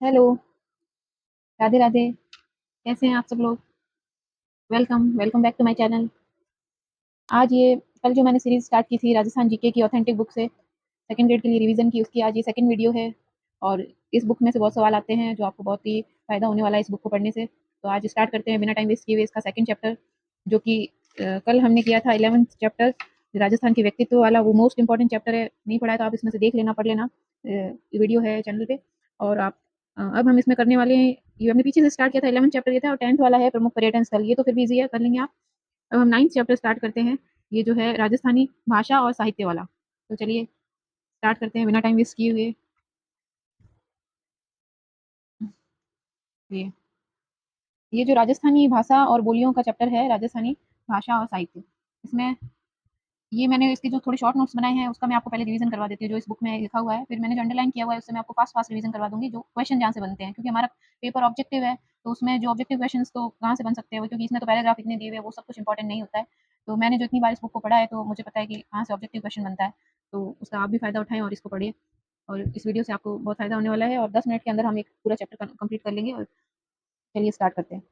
Hello, Radhe Radhe. कैसे हैं आप सब लोग? Welcome, welcome back to my channel. आज ये कल जो मैंने सीरीज़ स्टार्ट की थी राजस्थान जीके की ऑथेंटिक बुक से, सेकंड ग्रेड के लिए रिवीजन की, उसकी आज ये सेकंड वीडियो है। और इस बुक में से बहुत सवाल आते हैं जो आपको बहुत ही फ़ायदा होने वाला है इस बुक को पढ़ने से। तो आज स्टार्ट करते हैं बिना टाइम वेस्ट किए हुए इसका सेकंड चैप्टर, जो कि कल हमने किया था 11th चैप्टर राजस्थान के व्यक्तित्व वाला। वो मोस्ट इंपॉर्टेंट चैप्टर है, नहीं पढ़ा है तो आप इसमें से देख लेना, पढ़ लेना। वीडियो है चैनल पे। और आप अब हम इसमें करने वाले हैं, ये हमने पीछे से स्टार्ट किया था, 11th चैप्टर ये था, और 10th वाला है प्रमुख पर्यटन स्थल। ये तो फिर भी ईज़ी है, कर लेंगे आप। अब हम 9th चैप्टर स्टार्ट करते हैं, ये जो है राजस्थानी भाषा और साहित्य वाला। तो चलिए स्टार्ट करते हैं बिना टाइम वेस्ट किए हुए। ये ये जो राजस्थानी भाषा और बोलियों का चैप्टर है, राजस्थानी भाषा और साहित्य, इसमें ये मैंने इसके जो थोड़े शॉर्ट नोट्स बनाए हैं उसका मैं आपको पहले रिवीजन करवा देती हूँ, जो इस बुक में लिखा हुआ है। फिर मैंने जो अंडरलाइन किया हुआ है उससे मैं आपको फास्ट फास्ट रिवीजन करवा दूंगी, जो क्वेश्चन जहाँ से बनते हैं, क्योंकि हमारा पेपर ऑब्जेक्टिव है। तो उसमें जो ऑब्जेक्टिव क्वेश्चन तो कहाँ से बन सकते हैं, क्योंकि इसमें तो पैराग्राफ इतने दिए हुए हैं, वो सब कुछ इंपॉर्टेंट नहीं होता है। तो मैंने जो इतनी बार इस बुक को पढ़ा है तो मुझे पता है कि कहाँ से ऑब्जेक्टिव क्वेश्चन बनता है। तो उसका आप भी फायदा उठाएं और इसको पढ़िए। और इस वीडियो से आपको बहुत फायदा होने वाला है, और 10 मिनट के अंदर हम एक पूरा चैप्टर कंप्लीट कर लेंगे। और चलिए स्टार्ट करते हैं।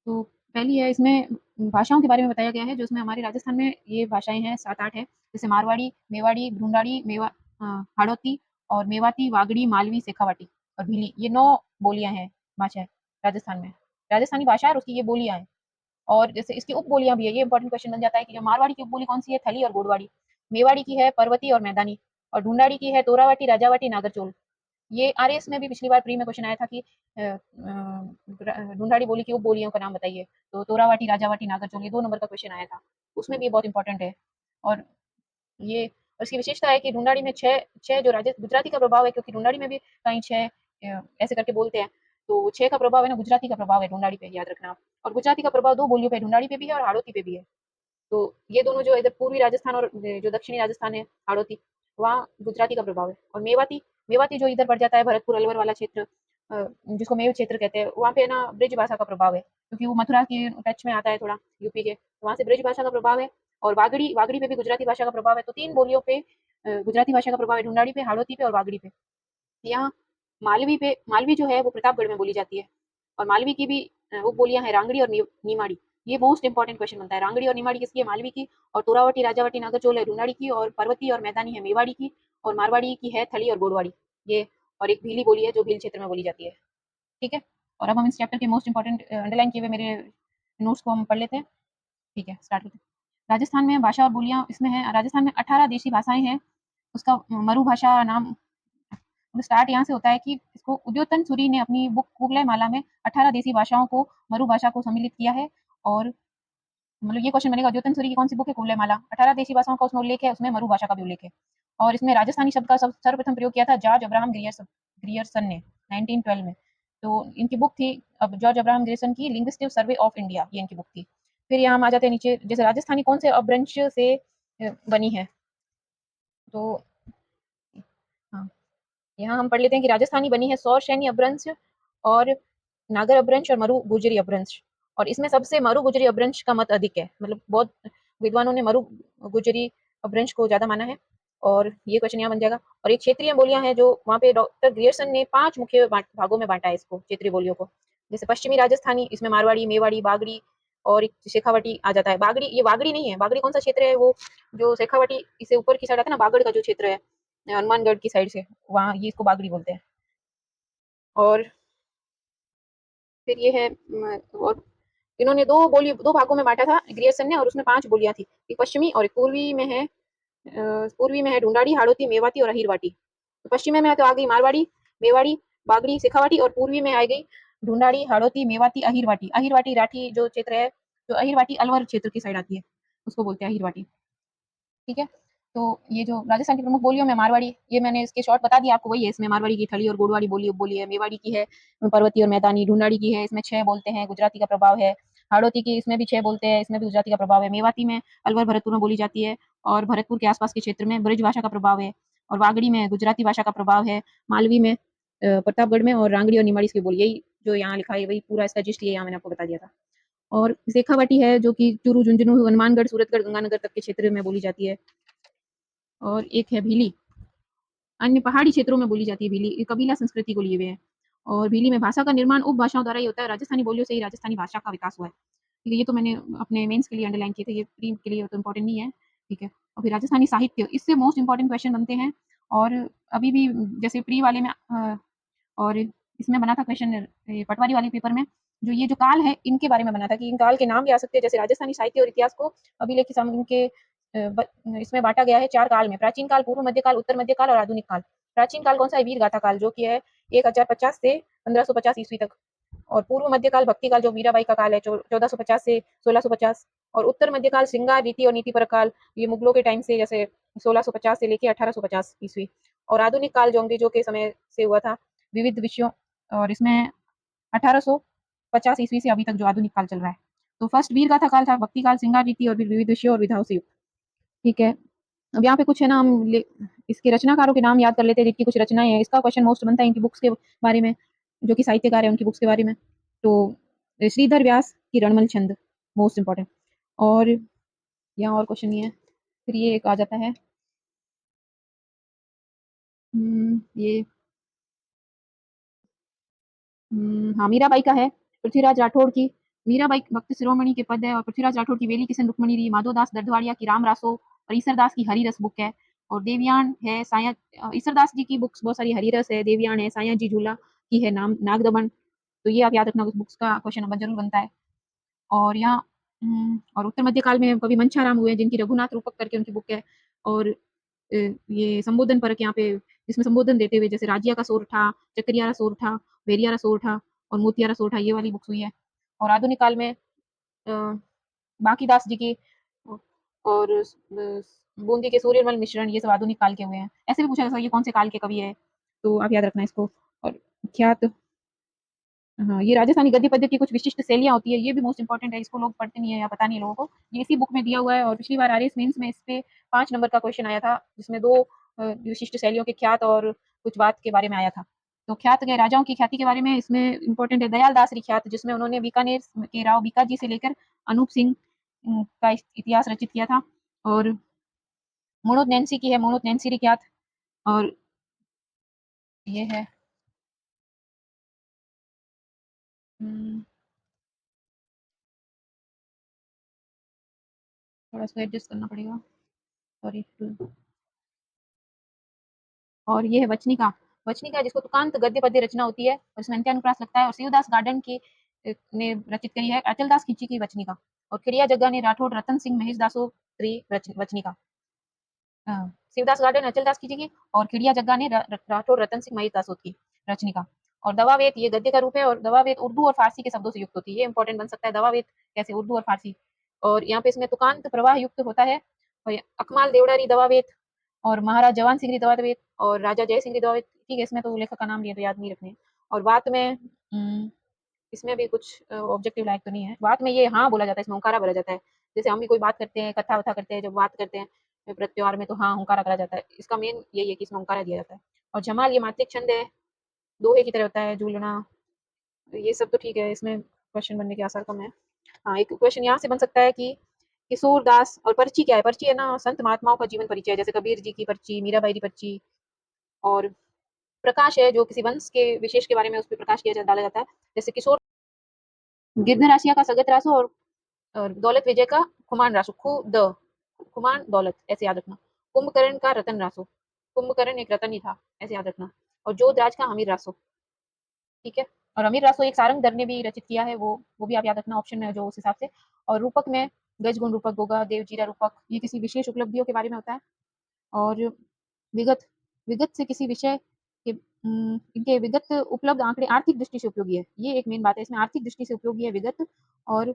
तो पहली है, इसमें भाषाओं के बारे में बताया गया है, जो इसमें हमारे राजस्थान में ये भाषाएं हैं 7-8 है। जैसे मारवाड़ी, मेवाड़ी, ढूंढाड़ी, हाड़ौती और मेवाती, वागड़ी, मालवी, शेखावाटी और भीली, ये 9 बोलियां हैं, भाषाएं राजस्थान में। राजस्थानी भाषा है और उसकी ये बोलियां हैं। और जैसे इसकी उप बोलियां भी है, ये इंपॉर्टेंट क्वेश्चन बन जाता है कि जो मारवाड़ी की उप बोली कौन सी है, थली और गोडवाड़ी। मेवाड़ी की है पर्वती और मैदानी। और ढूंढाड़ी की है तोरावाटी, राजावाटी, नागरचोल। ये आरएएस में भी पिछली बार प्री में क्वेश्चन आया था कि ढूंढाड़ी बोली की उप बोलियों का नाम बताइए। तो तोरावाटी, राजावाटी, नागरचोल, ये 2 नंबर का क्वेश्चन आया था, उसमें भी ये बहुत इंपॉर्टेंट है। और ये उसकी विशेषता है कि ढूंढाड़ी में छह छह जो गुजराती का प्रभाव है, क्योंकि ढूंढाड़ी में भी कहीं छह ऐसे करके बोलते हैं। तो छह का प्रभाव है ना, गुजराती का प्रभाव है ढूंढाड़ी पे, याद रखना आप। और गुजराती का प्रभाव 2 बोलियों पे, ढूंढाड़ी पे भी है और हाड़ौती पे भी है। तो ये दोनों जो इधर पूर्वी राजस्थान और जो दक्षिणी राजस्थान है, हाड़ौती, वहाँ गुजराती का प्रभाव है। और मेवाती, मेवाती जो इधर पड़ जाता है भरतपुर अलवर वाला क्षेत्र, जिसको मेव क्षेत्र कहते हैं, वहाँ पे ना ब्रिज भाषा का प्रभाव है, क्योंकि वो मथुरा के टच में आता है थोड़ा, यूपी के, तो वहाँ से ब्रिज भाषा का प्रभाव है। और वागड़ी, वागड़ी पे भी गुजराती भाषा का प्रभाव है। तो 3 बोलियों पे गुजराती भाषा का प्रभाव है, ढूंढाड़ी पे, हाड़ौती पे और वागड़ी पे। यहाँ मालवी पे, मालवी जो है वो प्रतापगढ़ में बोली जाती है। और मालवी की भी वो बोलियां हैं रांगड़ी और नीमाड़ी। ये मोस्ट इंपॉर्टेंट क्वेश्चन बनता है, रांगड़ी और नीमाड़ी किसकी है, मालवी की। और तोरावटी, राजावटी, नागरचोल है ढूंढाड़ी की। और पर्वती और मैदानी है मेवाड़ी की। और मारवाड़ी की है थली और गोडवाड़ी, ये। और एक भीली बोली है जो भील क्षेत्र में बोली जाती है। ठीक है। और अब हम इस चैप्टर के मोस्ट इंपॉर्टेंट अंडरलाइन किए हुए मेरे नोट्स को हम पढ़ लेते हैं। ठीक है, स्टार्ट करते हैं। राजस्थान में भाषा और बोलियां इसमें है, राजस्थान में 18 देशी भाषाएं हैं। उसका मरु भाषा नाम स्टार्ट यहाँ से होता है कि इसको उद्योतन सूरी ने अपनी बुक कुवलय माला में 18 देसी भाषाओं को, मरु भाषा को सम्मिलित किया है। और मतलब ये क्वेश्चन बनेगा, उद्योतन सूरी की कौन सी बुक है, कुवलय माला, 18 देसी भाषाओं का उसमें उल्लेख है, उसमें मरु भाषा का भी उल्लेख है। और इसमें राजस्थानी शब्द का सर्वप्रथम प्रयोग किया था जॉर्ज अब्राहम ग्रियर्सन ने 1912 में। तो इनकी बुक थी, अब जॉर्ज अब्राहम ग्रियर्सन की लिंग्विस्टिक सर्वे ऑफ इंडिया, ये इनकी बुक थी। फिर यहाँ हम आ जाते हैं नीचे, जैसे राजस्थानी कौन से अपभ्रंश से बनी है। तो हाँ, यहाँ हम पढ़ लेते हैं कि राजस्थानी बनी है सौर सैन्य अपभ्रंश और नागर अपभ्रंश और मरु गुजरी अपभ्रंश। और इसमें सबसे मरु गुजरी अपभ्रंश का मत अधिक है, मतलब बहुत विद्वानों ने मरु गुजरी अपभ्रंश को ज्यादा माना है। और ये क्वेश्चन यहाँ बन जाएगा। और एक क्षेत्रीय बोलियां हैं जो वहाँ पे डॉक्टर ग्रियर्सन ने 5 मुख्य भागों में बांटा है इसको, क्षेत्रीय बोलियों को। जैसे पश्चिमी राजस्थानी, इसमें मारवाड़ी, मेवाड़ी, बागड़ी और एक शेखावाटी आ जाता है। बागड़ी, ये बागड़ी नहीं है, बागड़ी कौन सा क्षेत्र है, वो जो शेखावाटी इससे ऊपर की साइड आता है ना, बागड़ का जो क्षेत्र है हनुमानगढ़ की साइड से, वहाँ ये इसको बागड़ी बोलते हैं। और फिर ये है और इन्होंने 2 भागों में बांटा था ग्रियर्सन ने, और उसमें 5 बोलियां थी, एक पश्चिमी और एक पूर्वी में है। पूर्वी में है ढूंढाड़ी, हाड़ौती, मेवाती और अहिरवाटी। तो पश्चिमी में तो आ गई मारवाड़ी, मेवाड़ी, बागड़ी, शेखावाटी। और पूर्वी में आ गई ढूंढाड़ी, हाड़ौती, मेवाती, अहिरवाटी। अहिरवाटी राठी जो क्षेत्र है, जो अहिरवाटी अलवर क्षेत्र की साइड आती है, उसको बोलते हैं अहिरवाटी। ठीक है। तो ये जो राजस्थान की प्रमुख बोलियों में मारवाड़ी, ये मैंने इसके शॉर्ट बता दिया आपको, वही है। इसमें मारवाड़ी की थली और गोडवाड़ी बोली बोली है, मेवाड़ी की है पर्वती और मैदानी, ढूंढाड़ी की है, इसमें 6 बोलते हैं, गुजराती का प्रभाव है। हाड़ौती की इसमें भी 6 बोलते हैं, इसमें भी गुजराती का प्रभाव है। मेवाती में अलवर भरतपुर में बोली जाती है, और भरतपुर के आसपास के क्षेत्र में ब्रज भाषा का प्रभाव है। और वागड़ी में गुजराती भाषा का प्रभाव है। मालवी में प्रतापगढ़ में, और रांगड़ी और निमाड़ी की बोली, यही जो यहाँ लिखा है वही पूरा इसका जिस्ट ये यहाँ मैंने आपको बता दिया था। और शेखावाटी है जो कि चूरू, झुंझुनू, हनुमानगढ़, सूरतगढ़, गंगानगर तक के क्षेत्र में बोली जाती है। और एक है भीली, अन्य पहाड़ी क्षेत्रों में बोली जाती है भीली, ये कबीला संस्कृति को लिए हुए हैं। और भीली में भाषा का निर्माण उपभाषाओं द्वारा ही होता है, राजस्थानी बोलियों से ही राजस्थानी भाषा का विकास हुआ है। ठीक है, ये तो मैंने अपने मेंस के लिए अंडरलाइन किए थे, ये प्री के लिए तो इम्पोर्टेंट नहीं है, ठीक है। और फिर राजस्थानी साहित्य, इससे मोस्ट इम्पोर्टेंट क्वेश्चन बनते हैं और अभी भी जैसे प्री वाले में और इसमें बना था क्वेश्चन पटवारी वाले पेपर में, जो ये जो काल है इनके बारे में बना था कि इन काल के नाम भी आ सकते हैं, जैसे राजस्थानी साहित्य और इतिहास को अभिलेख इनके इसमें बांटा गया है 4 काल में, प्राचीन काल, पूर्व मध्य काल, उत्तर मध्य काल और आधुनिक काल। प्राचीन काल कौन सा है? वीर गाथा काल, जो कि है 1050 से 1550 ईस्वी तक। और पूर्व मध्य काल भक्ति काल, जो मीराबाई का काल है, 1450 से 1650। और उत्तर मध्य काल श्रृंगार, रीति और नीति पर काल, ये मुगलों के टाइम से, जैसे 1650 से लेके 1850 ईस्वी। और आधुनिक काल जो अंग्रेजों के समय से हुआ था, विविध विषयों, और इसमें 1850 ईस्वी से अभी तक जो आधुनिक काल चल रहा है। तो फर्स्ट वीर गाथा काल था, भक्ति काल, श्रृंगार रीति और फिर विविध विषयों और विधाओं से युक्त। ठीक है, अब यहाँ पे कुछ है ना, हम इसके रचनाकारों के नाम याद कर लेते हैं जिनकी कुछ रचनाएं हैं। इसका क्वेश्चन मोस्ट बनता है इनकी बुक्स के बारे में, जो कि साहित्यकार है उनकी बुक्स के बारे में। तो श्रीधर व्यास की रणमल छंद मोस्ट इंपॉर्टेंट। और यहाँ और क्वेश्चन नहीं है। फिर ये एक आ जाता है, ये हाँ, मीराबाई का है, पृथ्वीराज राठौड़ की। मीराबाई भक्त शिरोमणि के पद है, और पृथ्वीराज राठौड़ की वेली किशन रुक्मणी री, माधोदास दर्दवाड़िया की राम रासो, और ईसरदास की हरिरस बुक है। और देवयान है, साया ईसरदास जी की बुक्स बहुत सारी, हरिरस है, देवयान है, साया जी झूला की है नाम नागदमन। तो ये आप याद रखना, उस बुक्स का क्वेश्चन नंबर जरूर बनता है। और यहाँ और उत्तर मध्य काल में कवि मंछाराम हुए, जिनकी रघुनाथ रूपक करके उनकी बुक है। और ये संबोधन परक यहाँ पे, जिसमें संबोधन देते हुए, जैसे राजिया का सोरठा, चक्रियारा सोरठा, वेरियारा सोरठा और मोतियारा सोरठा, ये वाली बुक्स हुई है। और आधुनिक काल में बांकीदास जी की और बूंदी के सूर्यमल मिश्रण, ये सब आधुनिक काल के हुए हैं। ऐसे भी पूछा जा सकता है ये कौन से काल के कवि है, तो आप याद रखना इसको। और ख्यात, हाँ, ये राजस्थानी गद्य पद्य की कुछ विशिष्ट शैलियाँ होती है, ये भी मोस्ट इंपॉर्टेंट है, इसको लोग पढ़ते नहीं है या पता नहीं है लोगों को। ये इसी बुक में दिया हुआ है, और पिछली बार आरएस मेंस में इस पे 5 नंबर का क्वेश्चन आया था, जिसमें 2 विशिष्ट शैलियों के ख्यात और कुछ बात के बारे में आया था। तो ख्यात के राजाओं की ख्याति के बारे में इसमें इंपॉर्टेंट है दयाल दास ख्यात, जिसमें उन्होंने बीकानेर के राव बीकाजी से लेकर अनूप सिंह का इतिहास रचित किया था। और मोणोद नैन्सी की है, मोणोद नैन्सी ख्यात। और ये है थोड़ा इसको एडजस्ट करना पड़ेगा, सॉरी। और ये है वचनिका। वचनिका जिसको तुकांत गद्य पद्य रचना होती है, और इसमें अंत्यानुप्रास लगता है, और शिवदास गार्डन की ने रचित करी है, अचलदास खिंची की वचनिका। और खिड़िया जग्गा ने राठौड़ रतन सिंह महेश दासो वचनिका। शिवदास गार्डन अचलदास खिंची की, और खिड़िया जग्गा ने राठौड़ रतन सिंह महेश दासोत की रचनिका। और दवावेत ये गद्य का रूप है, और दवावेत उर्दू और फारसी के शब्दों से युक्त होती है, ये इंपॉर्टेंट बन सकता है, दवावेत कैसे उर्दू और फारसी। और यहाँ पे इसमें तुकांत प्रवाह युक्त होता है। और अकमाल देवड़ारी दवावेत, और महाराज जवान सिंह दवावेत, और राजा जय सिंह दवावेत। ठीक है, इसमें तो लेखक का नाम लिया तो याद नहीं रखने। और बात में इसमें भी कुछ ऑब्जेक्टिव लायक तो नहीं है। बात में ये हाँ बोला जाता है, इसमें ओंकारा भरा जाता है। जैसे हम भी कोई बात करते हैं, कथा वथा करते हैं, जब बात करते हैं प्रत्युहार में, तो हाँ ओंकारा करा जाता है। इसका मेन यही है कि इसमें ओंकारा दिया जाता है। और जमाल ये मात्रिक छंद है, दोहे की तरह होता है, झूलना, ये सब तो ठीक है, इसमें क्वेश्चन बनने के आसार कम है। हाँ, एक क्वेश्चन यहाँ से बन सकता है कि किशोर दास, और पर्ची क्या है? पर्ची है ना संत महात्माओं का जीवन परिचय, जैसे कबीर जी की पर्ची, मीराबाई की पर्ची। और प्रकाश है, जो किसी वंश के विशेष के बारे में उस पर प्रकाश किया डाला जाता है, जैसे किशोर गिरधर राशिया का सगत रासो, और दौलत विजय का खुमान रासो, खुमान दौलत, ऐसे याद रखना। कुंभकर्ण का रतन रासो, कुंभकर्ण एक रतन ही था, ऐसे याद रखना। और जोधराज का अमीर रासो। ठीक है, और अमीर रासो एक सारंग दर ने भी रचित किया है, वो भी आप याद रखना ऑप्शन में जो उस हिसाब से। और रूपक में गजगुण रूपक, गोगा देव जीरा रूपक, ये किसी विशेष उपलब्धियों के बारे में होता है। और विगत, विगत से किसी विषय के इनके विगत उपलब्ध आंकड़े आर्थिक दृष्टि से उपयोगी है, ये एक मेन बात है, इसमें आर्थिक दृष्टि से उपयोगी है विगत। और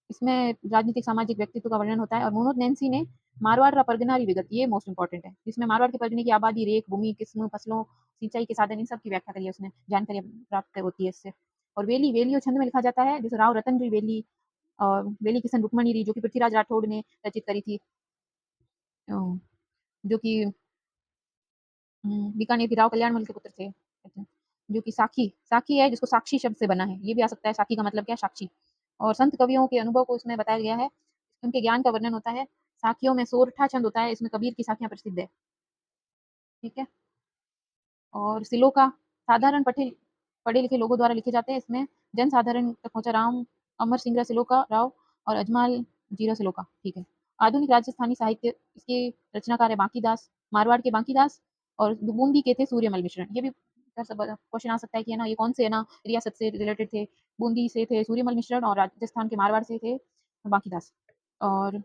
इसमें राजनीतिक सामाजिक व्यक्तित्व का वर्णन होता है। और मोनोद नैन्सी ने मारवाड़ का परगना विगत, ये मोस्ट इंपॉर्टेंट है, जिसमें मारवाड़ के परगने की आबादी, रेख, भूमि, किस्म, फसलों, सिंचाई के साधन, इन सब की व्याख्या करी है उसने, जानकारी प्राप्त होती है इससे। और वेली, वेलियो छंद में लिखा जाता है, जैसे राव रतन री वेली, और वेली किशन रुक्मणी री, जो कि पृथ्वीराज राठौड़ ने रचित करी थी, जो कि बीकानेर की राव कल्याण के पुत्र थे। अच्छा, जो कि साखी, साखी है, जिसको साक्षी शब्द से बना है, ये भी आ सकता है, साखी का मतलब क्या है? साक्षी। और संत कवियों के अनुभव को इसमें बताया गया है, उनके ज्ञान का वर्णन होता है। साखियों में सोरठा छंद होता है, इसमें कबीर की साखियां प्रसिद्ध है। ठीक है, और सिलो का साधारण पठिल, पढ़े लिखे लोगों द्वारा लिखे जाते हैं। इसमें जनसाधारण तक पहुँचा राम अमर सिंह सिलोका राव और अजमाल जीरा सिलोका। ठीक है। आधुनिक राजस्थानी साहित्य, इसके रचनाकार है बांकीदास, मारवाड़ के बांकीदास, और बूंदी के थे सूर्यमल मिश्रण। ये भी क्वेश्चन आ सकता है कि है ना, ये कौन से है ना रियासत से रिलेटेड थे। बूंदी से थे सूर्यमल मिश्रण और राजस्थान के मारवाड़ से थे बांकीदास। और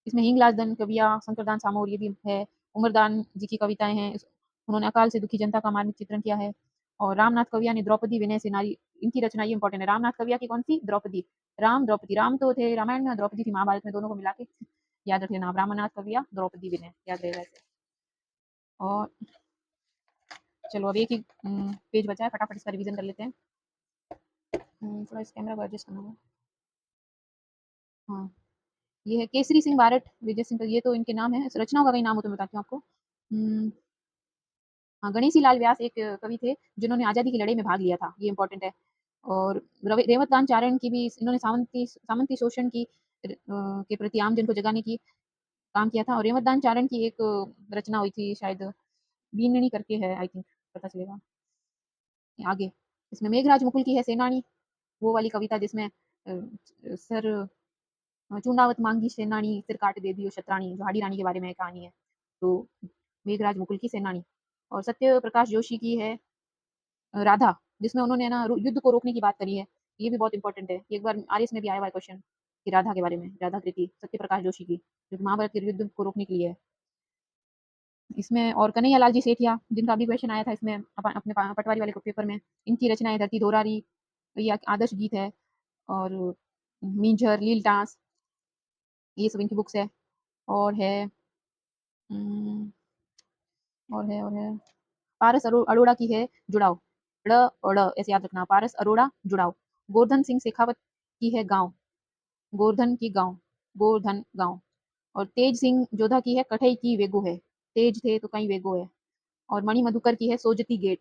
इसमें हिंगलाजदन कविया, शंकरदान सामोर, ये भी है। उमरदान जी की कविताएं हैं। उन्होंने अकाल से दुखी जनता का मार्मिक चित्रण किया है। और रामनाथ कविया ने द्रौपदी विनय से नारी, इनकी रचना ये इंपॉर्टेंट है। रामनाथ कविया की कौन सी? द्रौपदी। राम द्रौपदी, राम तो थे रामायण में, द्रौपदी थी महाभारत में, दोनों को मिला के याद रख लेना। रामनाथ कविया, द्रौपदी विनय, याद रहेगा ऐसे। और चलो अब एक ही पेज बचा है, फटाफट इसका रिवीजन कर लेते हैं। थोड़ा इस कैमरा को एडजस्ट करना होगा। हाँ, ये है केसरी सिंह बारट, विजय सिंह, ये तो इनके नाम है। रचनाओं का कहीं नाम हो तो मैं बताती हूँ आपको। हाँ, गणेशी लाल व्यास एक कवि थे जिन्होंने आज़ादी की लड़ाई में भाग लिया था, ये इंपॉर्टेंट है। और रेवतदान चारण की भी, इन्होंने सामंती शोषण की के प्रति आम जन को जगाने की काम किया था। और रेवतदान चारण की एक रचना हुई थी शायद, बीननी करके है, आई थिंक, पता चलेगा आगे। इसमें मेघराज मुकुल की है सेनानी, वो वाली कविता जिसमें सर चूंडावत मांगी सेनानी, सिर काट दे दियो शतरानी, जो हाड़ी रानी के बारे में कहानी है। तो मेघराज मुकुल की सेनानी। और सत्य प्रकाश जोशी की है राधा, जिसमें उन्होंने ना युद्ध को रोकने की बात करी है। ये भी बहुत इंपॉर्टेंट है। एक बार आरएस में भी आया हुआ है क्वेश्चन कि राधा के बारे में, राधा कृति सत्य प्रकाश जोशी की, जो महाभारत के युद्ध को रोकने के लिए है। इसमें और कन्हैया लाल जी सेठिया, जिनका भी क्वेश्चन आया था इसमें अपने पटवारी वाले पेपर में, इनकी रचना है धरती दोरारी, ये आदर्श गीत है। और मींझर, लील टांस, ये सब इनकी बुक्स है। और है और है पारस अरोड़ा की है जुड़ाव, ड़ और ड़ ऐसे याद रखना, पारस अरोड़ा जुड़ाव। गोवर्धन सिंह शेखावत की है गांव, गोवर्धन की गांव, गोवर्धन गांव। और तेज सिंह जोधा की है कठई की वेगो है, तेज थे तो कहीं वेगो है। और मणि मधुकर की है सोजती गेट,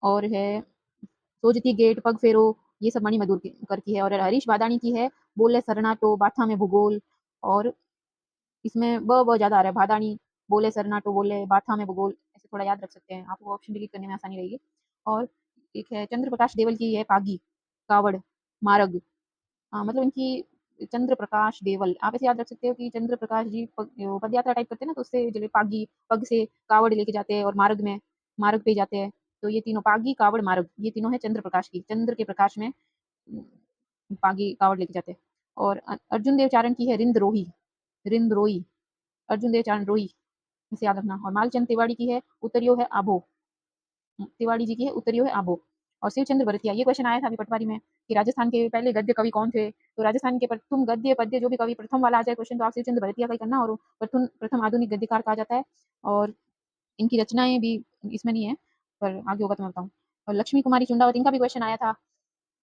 और है सोजती गेट, पग फेरो, ये सब मणि मधुकर की है। और हरीश वादाणी की है बोले सरनाटो, बाथा में भूगोल। और इसमें ब ज़्यादा आ रहा है, भादानी, बोले सरनाटो, बोले बाथा में भूगोल, ऐसे थोड़ा याद रख सकते हैं, आपको ऑप्शन डिलीट करने में आसानी रहेगी। और एक है चंद्र प्रकाश देवल की है पागी, कावड़, मारग। हाँ, मतलब इनकी चंद्र प्रकाश देवल, आप ऐसे याद रख सकते हो कि चंद्र प्रकाश जी पद यात्रा टाइप करते हैं ना, तो उससे जो पागी, पग से कावड़ लेके जाते हैं और मार्ग पे जाते हैं। तो ये तीनों पागी, कावड़, मार्ग, ये तीनों है चंद्र प्रकाश की, चंद्र के प्रकाश में पागी कावड़ लेके जाते हैं। और अर्जुन देव चारण की है रिंद रोही, रिंद रोई, अर्जुन देव चारण रोही, इसे याद रखना। और मालचंद तिवाड़ी की है उत्तरियो है आबो, तिवाड़ी जी की है उत्तरियो है आबो। और शिवचंद्र भरतिया, ये क्वेश्चन आया था अभी पटवारी में कि राजस्थान के पहले गद्य कवि कौन थे। तो राजस्थान के प्रथम गद्य पद्य जो भी कवि प्रथम वाला आ जाए क्वेश्चन, तो आप शिवचंद्र भरतिया का ही करना। और प्रथम प्रथम आधुनिक गद्यकार कहा जाता है। और इनकी रचनाएं भी इसमें नहीं है, पर आगे होगा तो मैं बताऊँ। और लक्ष्मी कुमारी चुंडावत, इनका भी क्वेश्चन आया था।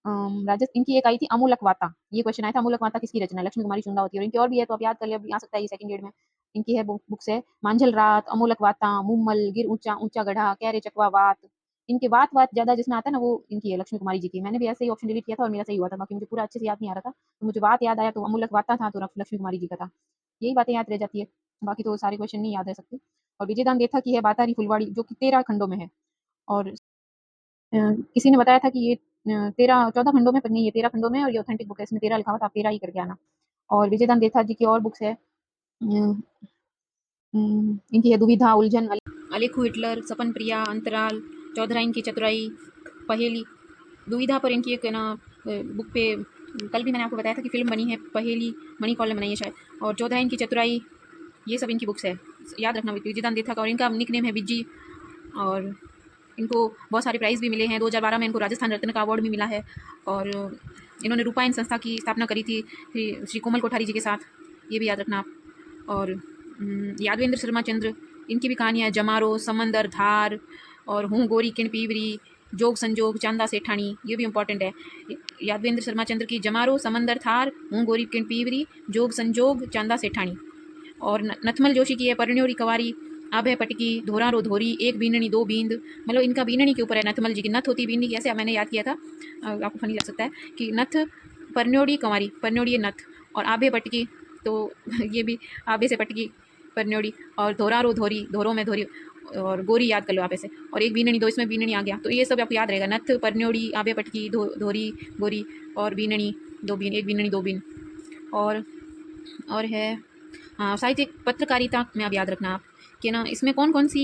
राजस्थान, इनकी एक आई थी अमूलक वाता, ये क्वेश्चन आया था, अमूलक वाता किसकी रचना है? लक्ष्मी कुमारी चुंडावती। और इनकी और भी है तो आप याद कर ले, अभी आ सकता है ये सेकंड ग्रेड में। इनकी है बुक्स है मांझल रात, अमूलक वाता, मुम्मल, गिर ऊंचा ऊंचा गढ़ा, कैरे चकवा वात। इनके वात ज्यादा जिसमें आता है ना, वो इनकी है, लक्ष्मी कुमारी जी की। मैंने भी ऐसे ही ऑप्शन डिलीट किया था और मेरा सही हुआ था, बाकी मुझे पूरा अच्छे से याद नहीं आ रहा था, तो मुझे बात याद आया तो अमूलक वाता था, तो लक्ष्मी कुमारी जी का था। यही बातें याद रह जाती है, बाकी तो सारे क्वेश्चन नहीं याद रह सकते। और विजयदान देथा की है बातारी फुलवाड़ी, जो कि 13 खंडों में है। और किसी ने बताया था कि ये 13-14 खंडों में, पर नहीं, ये 13 खंडों में है। और ये ऑथेंटिक बुक है, इसमें 13 लिखा हुआ था, आप 13 ही करके आना। और विजयदान देथा जी की और बुक्स है, इनकी है दुविधा, उलझन, अलेखू हिटलर, सपन प्रिया, अंतराल, चौधराइन की चतुराई, पहेली। दुविधा पर इनकी एक ना बुक पे कल भी मैंने आपको बताया था कि फिल्म बनी है, पहेली, मणि कॉलम बनाई है शायद। और चौधराइन की चतुराई, ये सब इनकी बुक्स है, याद रखना विजयदान देथा का। और इनका निक नेम है बिज्जी। और इनको बहुत सारे प्राइज़ भी मिले हैं। 2012 में इनको राजस्थान रत्न का अवार्ड भी मिला है। और इन्होंने रूपायन संस्था की स्थापना करी थी श्री कोमल कोठारी जी के साथ, ये भी याद रखना आप। और यादवेंद्र शर्मा चंद्र, इनकी भी कहानियाँ, जमारो, समंदर, धार, और हूँ गोरी किन पीवरी, जोग संजोग, चांदा सेठानी, ये भी इंपॉर्टेंट है। यादवेंद्र शर्मा चंद्र की जमारो, समंदर, थार, हूँ गोरी किन पीवरी, जोग संजोग, चांदा सेठानी। और नथमल जोशी की है परण्योरी कवारी, अब है पटकी, धोरा रो धोरी, एक बीननी दो बींद। मतलब इनका बीननी के ऊपर है, नथमल जी की नथ होती बीननी कैसे, मैंने याद किया था, आपको फनी लग सकता है कि नथ, परन्योड़ी कंवारी, परन्योड़ी नथ, और आभे पटकी, तो ये भी आभे से पटकी परन्योड़ी। और धोरा रो धोरी, धोरों में धोरी, और गोरी याद कर लो आप ऐसे, और एक बीननी, 2 इसमें बीननी आ गया, तो ये सब आपको याद रहेगा। नथ, परन्योड़ी, आबे पटकी, धोरी, गोरी और बीननी, 2 बीन, 1 बीननी 2 बीन। और है हाँ, साहित्यिक पत्रकारिता में आप याद रखना आप कि ना इसमें कौन कौन सी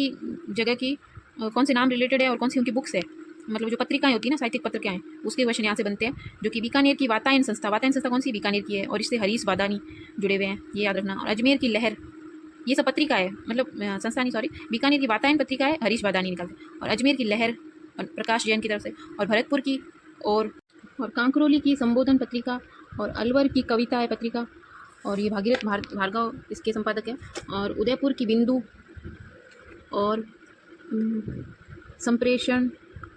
जगह की कौन से नाम रिलेटेड है और कौन सी उनकी बुक्स है, मतलब जो पत्रिकाएं होती है ना, साहित्यिक पत्रिकाएं, उसके क्वेश्चन यहाँ से बनते हैं। जो कि बीकानेर की वातायन संस्था, वातायन संस्था कौन सी बीकानेर की है, और इससे हरीश वादानी जुड़े हुए हैं, ये याद रखना। और अजमेर की लहर, ये सब पत्रिका है, मतलब संस्था नहीं, सॉरी, बीकानेर की वातायन पत्रिका है, हरीश वादानी निकालते, और अजमेर की लहर और प्रकाश जैन की तरफ से, और भरतपुर की और कांकरोली की संबोधन पत्रिका, और अलवर की कविता है पत्रिका, और ये भागीरथ भार्गव इसके संपादक है, और उदयपुर की बिंदु, और संप्रेषण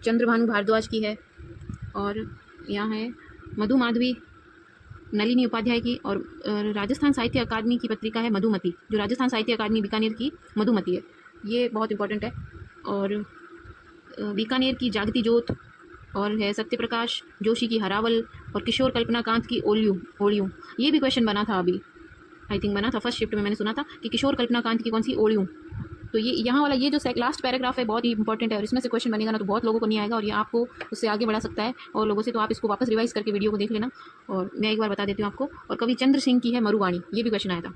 चंद्रभानु भारद्वाज की है, और यहाँ है मधु माधवी नलिनी उपाध्याय की, और राजस्थान साहित्य अकादमी की पत्रिका है मधुमती, जो राजस्थान साहित्य अकादमी बीकानेर की मधुमती है, ये बहुत इंपॉर्टेंट है। और बीकानेर की जागती ज्योत, और है सत्यप्रकाश जोशी की हरावल, और किशोर कल्पनाकांत की ओलियूं। ये भी क्वेश्चन बना था अभी, आई थिंक बना था फर्स्ट शिफ्ट में, मैंने सुना था कि किशोर कल्पनाकांत की कौन सी ओलियूं। तो ये यहाँ वाला ये जो लास्ट पैराग्राफ है बहुत ही इंपॉर्टेंट है, और इसमें से क्वेश्चन बनेगा ना तो बहुत लोगों को नहीं आएगा, और ये आपको उससे आगे बढ़ा सकता है और लोगों से। तो आप इसको वापस रिवाइज करके वीडियो को देख लेना। और मैं एक बार बता देती हूँ आपको, और कवि चंद्र सिंह की है मरुवाणी, ये भी क्वेश्चन आया था।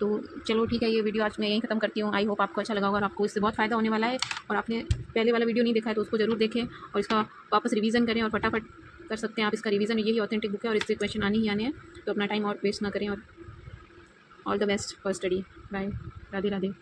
तो चलो ठीक है, ये वीडियो आज मैं यहीं खत्म करती हूँ। आई होप आपको अच्छा लगा होगा और आपको इससे बहुत फ़ायदा होने वाला है। और आपने पहले वाला वीडियो नहीं देखा है तो उसको जरूर देखें और इसका वापस रिवीजन करें, और फटाफट कर सकते हैं आप इसका रिवीजन। यही ऑथेंटिक बुक है और इससे क्वेश्चन आने ही आने हैं, तो अपना टाइम और वेस्ट ना करें। और all the best for study. Bye, Radhe Radhe.